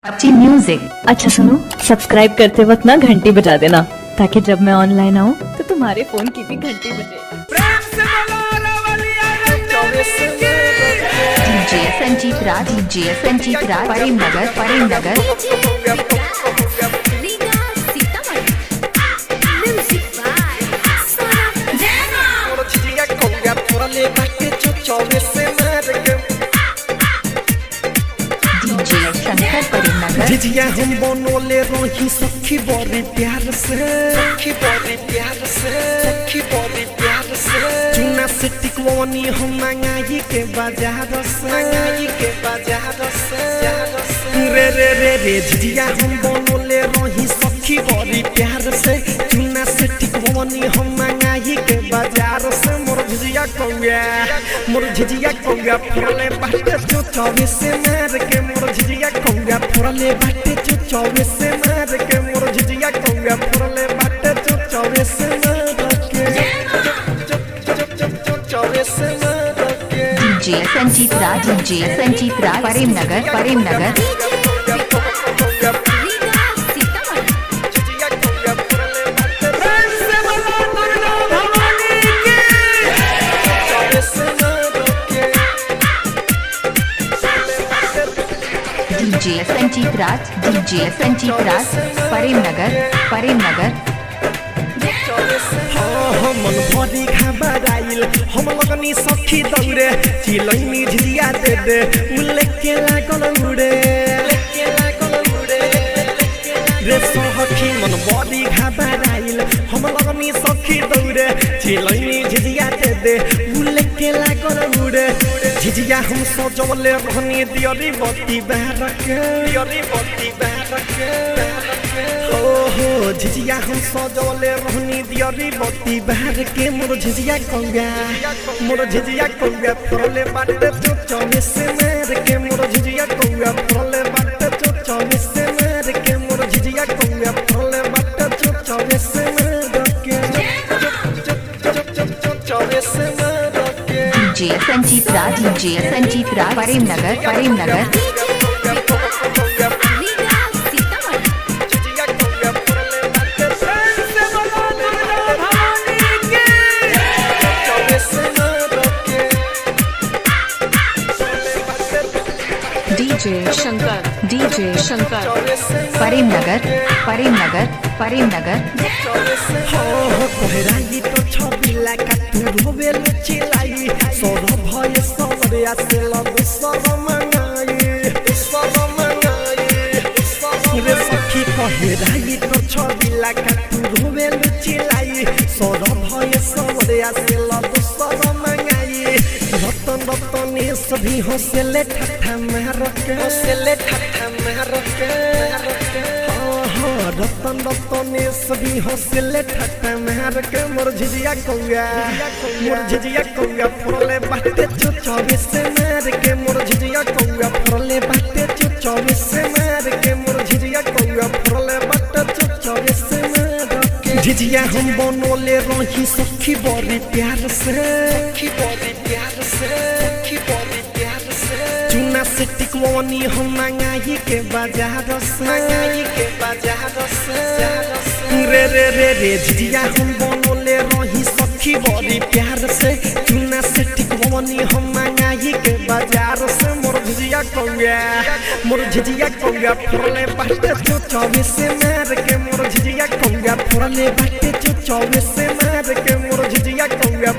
अच्छी म्यूजिक। अच्छा सुनो, सब्सक्राइब करते वक्त ना घंटी बजा देना ताकि जब मैं ऑनलाइन आऊँ तो तुम्हारे फोन की भी घंटी बजे। DJ Sanjeet Raj, DJ Sanjeet Raj, Karimnagar, Karimnagar. शंकर करीमनगर। जिजिया हम बनोले रही सखी बड़ी प्यार से, सखी बड़ी प्यार से, सखी बड़ी प्यार से। चुना से टिकवानी हम मंगाई के बाजार से, मंगाई के बाजार से। रे रे रे रे जिजिया हम बनोले रही सखी बड़ी प्यार से। चुना से टिकवानी हम मंगाई के बाजार से। मोर जिजिया कौया, मोर जिजिया कौया फरले बाटे जो 24 से मार के। मोर जिजिया कौया फरले बाटे जो 24 से मार के। मोर जिजिया कौया फरले बाटे जो 24 से मार के। 24 से मार के। DJ Sanjeet Raj, DJ Sanjeet Raj, Karimnagar, Karimnagar. DJ Sanjeet Raj, DJ Sanjeet Raj, Karimnagar, Karimnagar. मन भरी घबराइल हम लगनी सखी दौड़े। चिलैनी झिझिया दे दे उले के लागल उड़े, लेके लागल उड़े रे सखी। मन भरी घबराइल हम लगनी सखी दौड़े। चिलैनी झिझिया दे दे उले के लागल उड़े। झिझिया हम सजवले रहनी दियरी बत्ती बारक, दियरी बत्ती बारक। हो झिझिया हम सजवले रहनी दियरी बत्ती बाहर के। मोर झिझिया कौया, मोर झिझिया कौया फरले बाटे जो 24 से मार के। मोर झिझिया कौया फरले बाटे जो 24 से मार के। मोर झिझिया कौया फरले बाटे जो 24 से मार के। 24 से मार के। DJ Sanjeet Raj, DJ Sanjeet Raj, Karimnagar, Karimnagar. DJ Shankar, DJ Shankar, Karimnagar, Karimnagar, Karimnagar. कोहराई तो छबिला का तू रोवेल चिलाई। सोर भय सवरे आसे लब सर मंगाई, सर मंगाई। रे सखी कोहराई तो छबिला का तू रोवेल चिलाई। सोर भय सवरे आसे लब सर मंगाई। रतन रतने सभी हंसले ठट्ठा मार के, हंसले ठट्ठा मार के। रतन रतने सभी हंसले ठट्ठा मार के। मोर झिझिया कौया, मोर झिझिया कौया फरले बाटे जो 24 से मार के। मोर झिझिया कौया फरले बाटे जो 24 से मार के। मोर झिझिया कौया फरले बाटे जो 24 से मार के। झिझिया हम बनोले रही सखी बड़ी प्यार से, सखी बड़ी प्यार से, सखी बड़ी प्यार से। चुना से टिकवानी हम मंगाई के बाजार से, मंगाई के बाजार से। रे रे रे रे झिझिया हम बनोले रही सखी बड़ी प्यार से। चुना से टिकवानी हम मंगाई के बाजार से। मोर झिझिया कौया, मोर झिझिया कौया फरले बाटे जो 24 से मार के। मोर झिझिया कौया फरले बाटे जो 24 से मार के। मोर झिझिया कौया